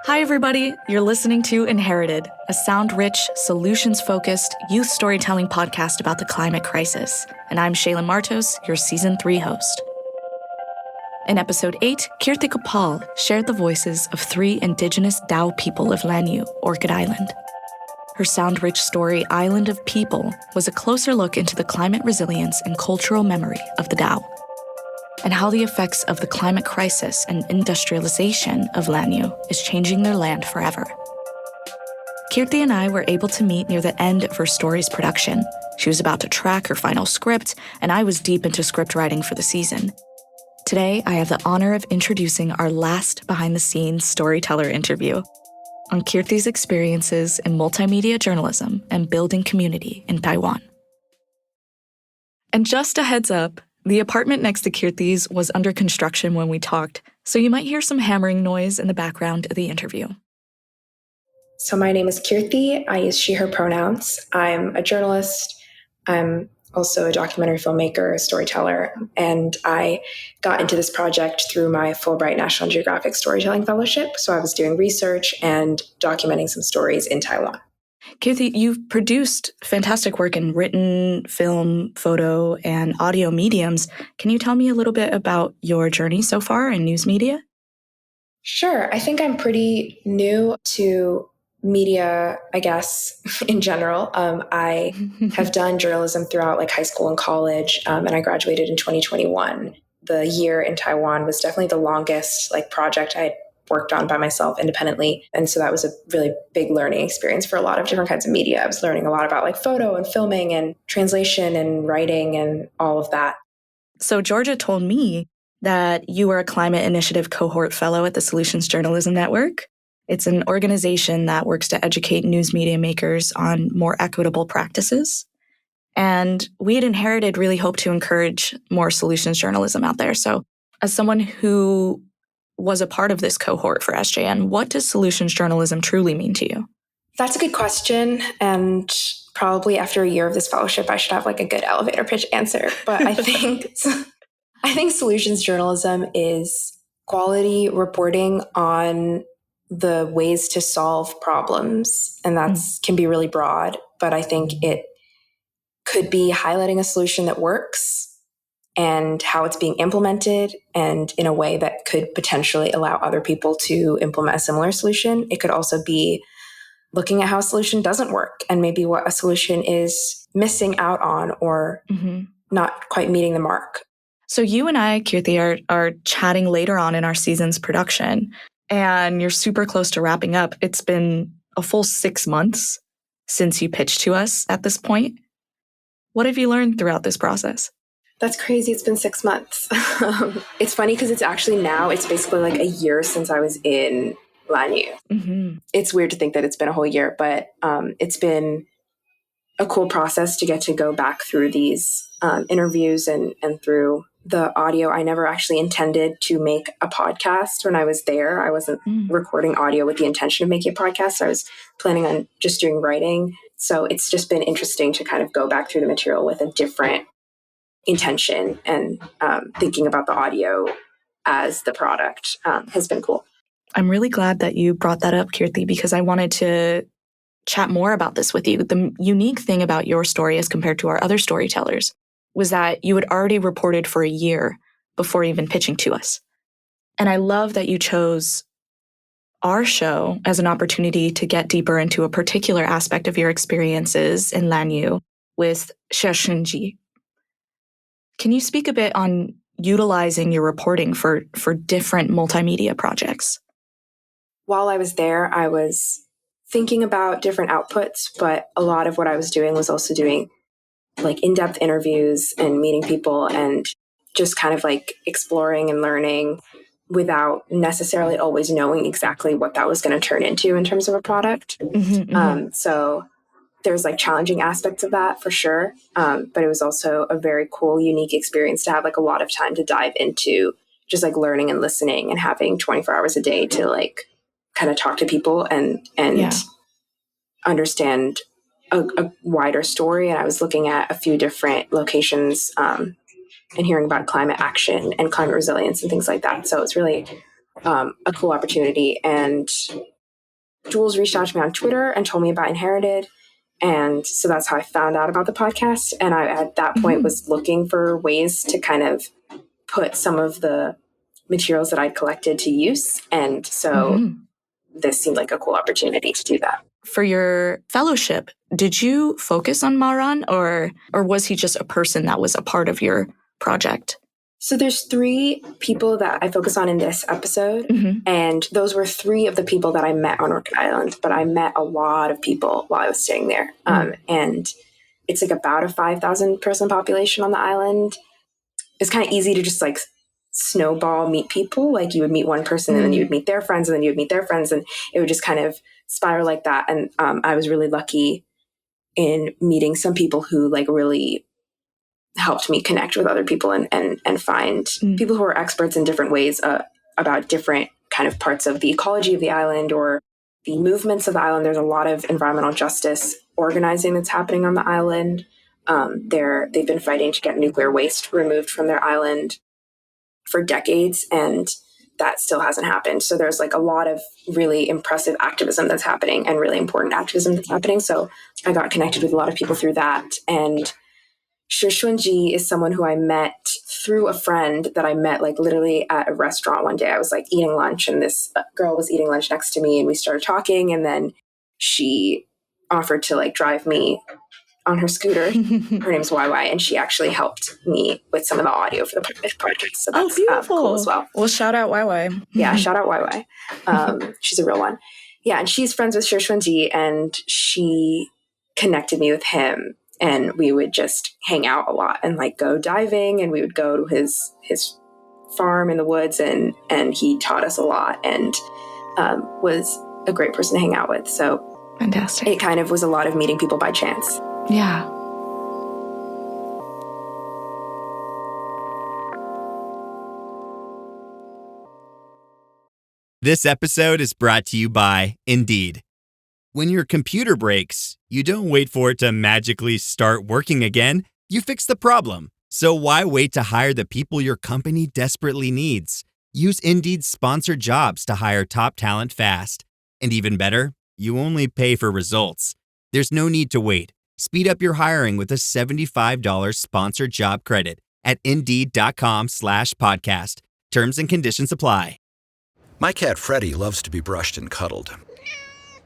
Hi, everybody. You're listening to Inherited, a sound-rich, solutions-focused youth storytelling podcast about the climate crisis. And I'm Shaylyn Martos, your Season 3 host. In Episode 8, Keerti Gopal shared the voices of 3 indigenous Dao people of Lanyu, Orchid Island. Her sound-rich story, Island of People, was a closer look into the climate resilience and cultural memory of the Dao, and how the effects of the climate crisis and industrialization of Lanyu is changing their land forever. Keerti and I were able to meet near the end of her story's production. She was about to track her final script, and I was deep into script writing for the season. Today, I have the honor of introducing our last behind-the-scenes storyteller interview on Keerti's experiences in multimedia journalism and building community in Taiwan. And just a heads up, the apartment next to Keerti's was under construction when we talked, so you might hear some hammering noise in the background of the interview. So my name is Keerti. I use she, her pronouns. I'm a journalist. I'm also a documentary filmmaker, a storyteller, and I got into this project through my Fulbright-National Geographic Storytelling Fellowship. So I was doing research and documenting some stories in Taiwan. Keerti, you've produced fantastic work in written, film, photo, and audio mediums. Can you tell me a little bit about your journey so far in news media? Sure. I think I'm pretty new to media, I guess, in general. I have done journalism throughout high school and college, and I graduated in 2021. The year in Taiwan was definitely the longest project I worked on by myself independently. And so that was a really big learning experience for a lot of different kinds of media. I was learning a lot about photo and filming and translation and writing and all of that. So Georgia told me that you were a Climate Initiative Cohort Fellow at the Solutions Journalism Network. It's an organization that works to educate news media makers on more equitable practices. And we at Inherited really hope to encourage more solutions journalism out there. So as someone who was a part of this cohort for SJN, what does solutions journalism truly mean to you? That's a good question. And probably after a year of this fellowship, I should have a good elevator pitch answer. But I think solutions journalism is quality reporting on the ways to solve problems. And that can be really broad, but I think it could be highlighting a solution that works and how it's being implemented, and in a way that could potentially allow other people to implement a similar solution. It could also be looking at how a solution doesn't work and maybe what a solution is missing out on or not quite meeting the mark. So you and I, Keerti, are chatting later on in our season's production, and you're super close to wrapping up. It's been a full 6 months since you pitched to us at this point. What have you learned throughout this process? That's crazy. It's been 6 months. It's funny because it's basically a year since I was in Lanyu. Mm-hmm. It's weird to think that it's been a whole year, but it's been a cool process to get to go back through these interviews and through the audio. I never actually intended to make a podcast when I was there. I wasn't recording audio with the intention of making a podcast. I was planning on just doing writing. So it's just been interesting to kind of go back through the material with a different intention, and thinking about the audio as the product has been cool. I'm really glad that you brought that up, Keerti, because I wanted to chat more about this with you. The unique thing about your story as compared to our other storytellers was that you had already reported for a year before even pitching to us. And I love that you chose our show as an opportunity to get deeper into a particular aspect of your experiences in Lanyu with Shaylyn. Can you speak a bit on utilizing your reporting for different multimedia projects? While I was there, I was thinking about different outputs, but a lot of what I was doing was also doing in-depth interviews and meeting people and just kind of exploring and learning without necessarily always knowing exactly what that was going to turn into in terms of a product. So there's challenging aspects of that for sure. But it was also a very cool, unique experience to have a lot of time to dive into just learning and listening and having 24 hours a day to kind of talk to people and understand a wider story. And I was looking at a few different locations and hearing about climate action and climate resilience and things like that. So it's really a cool opportunity. And Jules reached out to me on Twitter and told me about Inherited. And so that's how I found out about the podcast. And I, at that point, was looking for ways to kind of put some of the materials that I'd collected to use. And so this seemed like a cool opportunity to do that. For your fellowship, did you focus on Maran, or was he just a person that was a part of your project? So there's 3 people that I focus on in this episode, and those were 3 of the people that I met on Orchid Island, but I met a lot of people while I was staying there. And it's like about a 5,000 person population on the island. It's kind of easy to just like snowball meet people. Like you would meet one person and then you would meet their friends and then you would meet their friends, and it would just kind of spiral like that. And I was really lucky in meeting some people who like really helped me connect with other people and find people who are experts in different ways about different kind of parts of the ecology of the island or the movements of the island. There's a lot of environmental justice organizing that's happening on the island. They've been fighting to get nuclear waste removed from their island for decades, and that still hasn't happened. So there's like a lot of really impressive activism that's happening and really important activism that's happening. So I got connected with a lot of people through that. And Shishunji is someone who I met through a friend that I met like literally at a restaurant one day. I was like eating lunch and this girl was eating lunch next to me and we started talking, and then she offered to like drive me on her scooter. Her name's YY, and she actually helped me with some of the audio for the podcast. So that's beautiful. Cool as well. Well, shout out YY. Yeah, shout out YY. She's a real one. Yeah, and she's friends with Shishunji, and she connected me with him. And we would just hang out a lot and like go diving, and we would go to his farm in the woods, and he taught us a lot and was a great person to hang out with. So fantastic. It kind of was a lot of meeting people by chance. Yeah. This episode is brought to you by Indeed. When your computer breaks, you don't wait for it to magically start working again. You fix the problem. So why wait to hire the people your company desperately needs? Use Indeed's sponsored jobs to hire top talent fast. And even better, you only pay for results. There's no need to wait. Speed up your hiring with a $75 sponsored job credit at Indeed.com/podcast. Terms and conditions apply. My cat Freddie loves to be brushed and cuddled.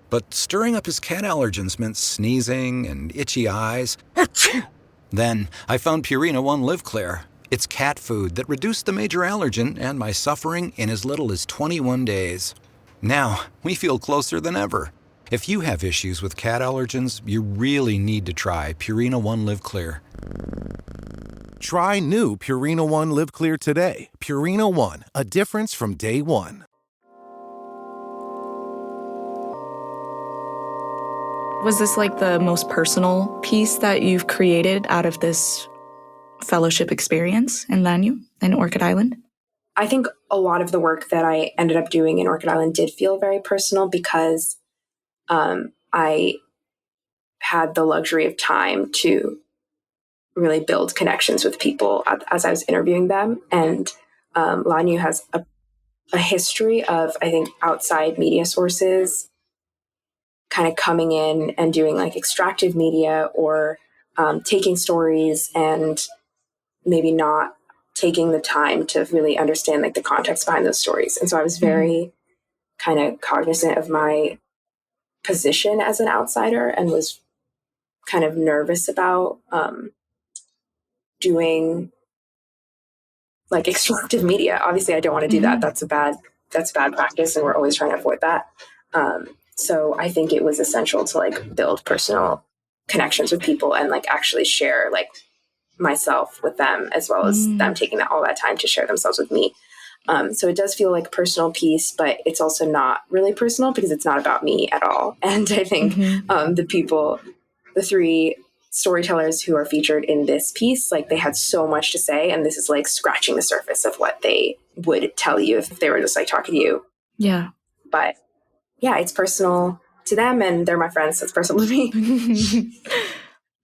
But stirring up his cat allergens meant sneezing and itchy eyes. Then I found Purina One Live Clear. It's cat food that reduced the major allergen and my suffering in as little as 21 days. Now, we feel closer than ever. If you have issues with cat allergens, you really need to try Purina One Live Clear. Try new Purina One Live Clear today. Purina One, a difference from day one. Was this like the most personal piece that you've created out of this fellowship experience in Lanyu, in Orchid Island? I think a lot of the work that I ended up doing in Orchid Island did feel very personal because I had the luxury of time to really build connections with people as I was interviewing them. And Lanyu has a history of, I think, outside media sources kind of coming in and doing like extractive media or taking stories and maybe not taking the time to really understand like the context behind those stories. And so I was very kind of cognizant of my position as an outsider and was kind of nervous about doing like extractive media. Obviously I don't want to do that. That's bad practice, and we're always trying to avoid that. So I think it was essential to like build personal connections with people and like actually share like myself with them, as well as them taking all that time to share themselves with me. So it does feel like a personal piece, but it's also not really personal because it's not about me at all. And I think the 3 storytellers who are featured in this piece, like they had so much to say, and this is like scratching the surface of what they would tell you if they were just like talking to you. Yeah. But yeah, it's personal to them and they're my friends, so it's personal to me.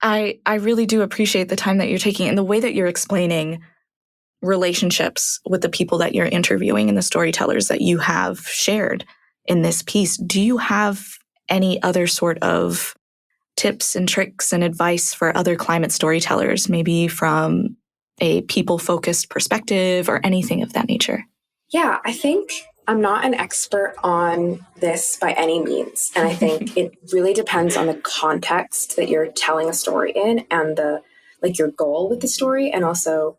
I really do appreciate the time that you're taking and the way that you're explaining relationships with the people that you're interviewing and the storytellers that you have shared in this piece, do you have any other sort of tips and tricks and advice for other climate storytellers, maybe from a people-focused perspective or anything of that nature? Yeah, I think I'm not an expert on this by any means. And I think it really depends on the context that you're telling a story in and your goal with the story, and also,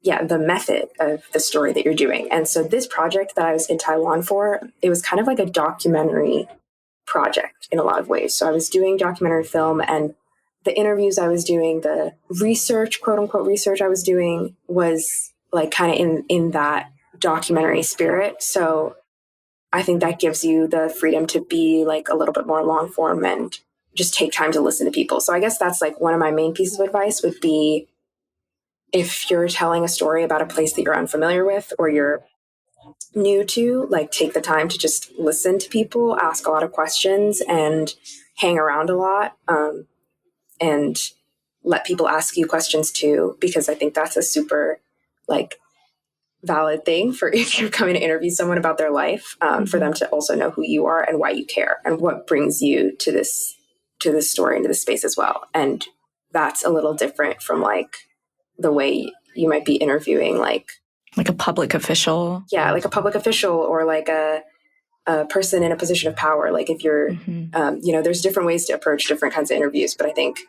the method of the story that you're doing. And so this project that I was in Taiwan for, it was kind of like a documentary project in a lot of ways. So I was doing documentary film, and the interviews I was doing, the research, quote unquote research I was doing, was like kind of in that documentary spirit. So I think that gives you the freedom to be like a little bit more long form and just take time to listen to people. So I guess that's like one of my main pieces of advice would be, if you're telling a story about a place that you're unfamiliar with or you're new to, like, take the time to just listen to people, ask a lot of questions, and hang around a lot, and let people ask you questions too, because I think that's a super like valid thing for if you're coming to interview someone about their life, for them to also know who you are and why you care and what brings you to this story, into this space as well. And that's a little different from like the way you might be interviewing like a public official. Yeah, like a public official or like a person in a position of power. Like if you're, there's different ways to approach different kinds of interviews. But I think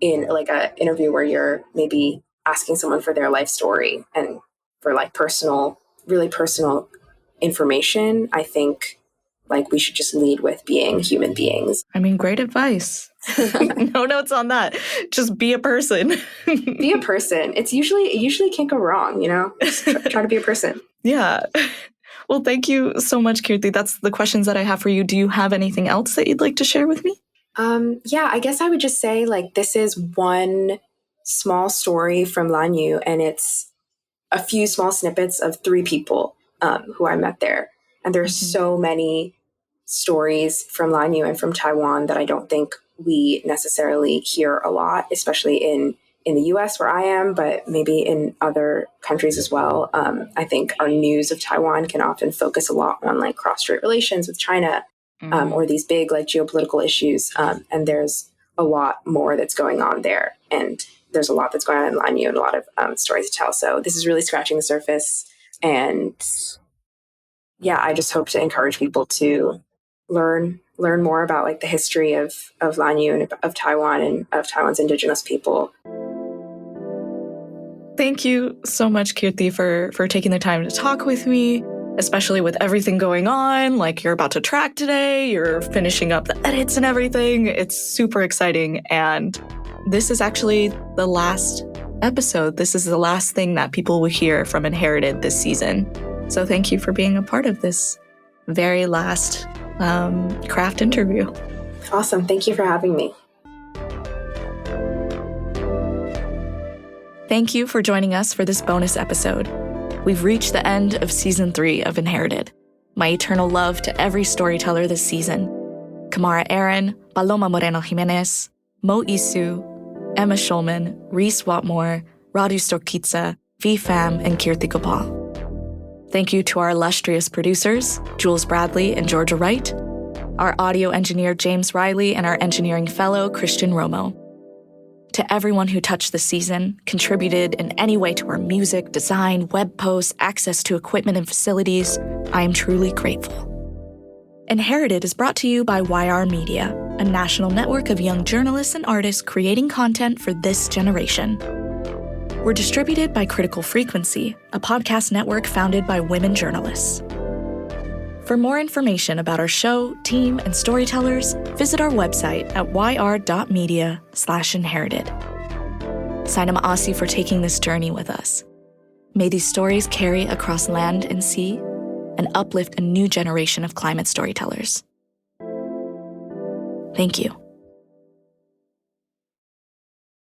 in like an interview where you're maybe asking someone for their life story and for like really personal information, I think like we should just lead with being human beings. I mean, great advice. No notes on that. Just be a person. Be a person. It usually can't go wrong, Just try to be a person. Yeah. Well, thank you so much, Keerti. That's the questions that I have for you. Do you have anything else that you'd like to share with me? I guess I would just say like this is one small story from Lanyu, and it's a few small snippets of 3 people who I met there. And there's so many stories from Lanyu and from Taiwan that I don't think we necessarily hear a lot, especially in the US where I am, but maybe in other countries as well. I think our news of Taiwan can often focus a lot on like cross-strait relations with China, or these big like geopolitical issues. And there's a lot more that's going on there. And there's a lot that's going on in Lanyu and a lot of stories to tell. So this is really scratching the surface. And I just hope to encourage people to learn more about like the history of Lanyu and of Taiwan and of Taiwan's indigenous people. Thank you so much, Keerti, for taking the time to talk with me, especially with everything going on. Like you're about to track today, you're finishing up the edits and everything. It's super exciting. And this is actually the last episode. This is the last thing that people will hear from Inherited this season. So thank you for being a part of this very last craft interview. Awesome. Thank you for having me. Thank you for joining us for this bonus episode. We've reached the end of Season 3 of Inherited. My eternal love to every storyteller this season. Kamara Aaron, Paloma Moreno Jimenez, Mo Isu, Emma Schulman, Reese Watmore, Radu Storkitsa, V Pham, and Keerti Gopal. Thank you to our illustrious producers, Jules Bradley and Georgia Wright, our audio engineer, James Riley, and our engineering fellow, Christian Romo. To everyone who touched the season, contributed in any way to our music, design, web posts, access to equipment and facilities, I am truly grateful. Inherited is brought to you by YR Media, a national network of young journalists and artists creating content for this generation. We're distributed by Critical Frequency, a podcast network founded by women journalists. For more information about our show, team, and storytellers, visit our website at yr.media/inherited. Sainama Asi for taking this journey with us. May these stories carry across land and sea and uplift a new generation of climate storytellers. Thank you.